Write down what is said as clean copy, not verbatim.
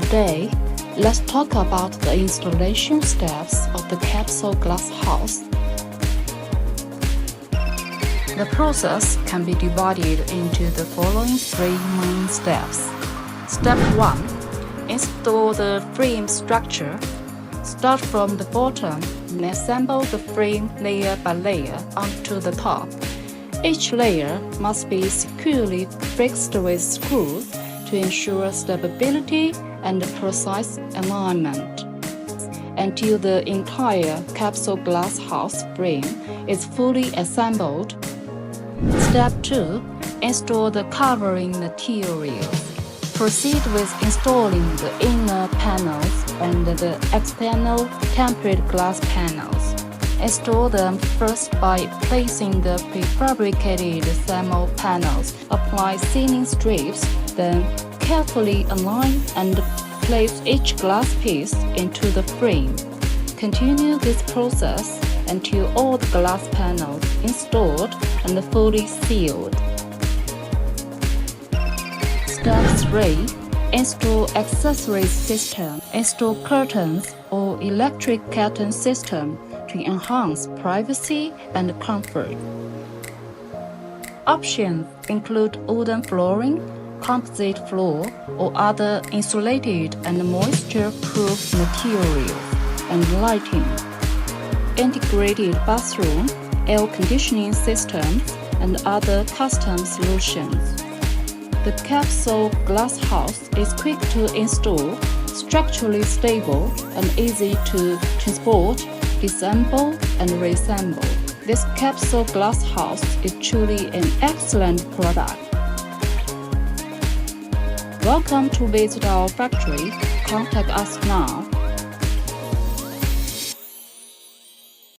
Today, let's talk about the installation steps of the capsule glass house. The process can be divided into the following 3 main steps. Step 1. Install the frame structure. Start from the bottom and assemble the frame layer by layer onto the top. Each layer must be securely fixed with screws to ensure stability and precise alignment until the entire capsule glass house frame is fully assembled. Step 2. Install the covering materials. Proceed with installing the inner panels and the external tempered glass panels. Install them first by placing the prefabricated thermal panels. Apply sealing strips, then carefully align and place each glass piece into the frame. Continue this process until all the glass panels installed and fully sealed. Step 3. Install accessories system. Install curtains or electric curtain system to enhance privacy and comfort. Options include wooden flooring, composite floor, or other insulated and moisture-proof materials, and lighting. Integrated bathroom, air conditioning systems, and other custom solutions. The capsule glass house is quick to install, structurally stable, and easy to transport, disassemble, and reassemble. This capsule glass house is truly an excellent product. Welcome to visit our factory. Contact us now.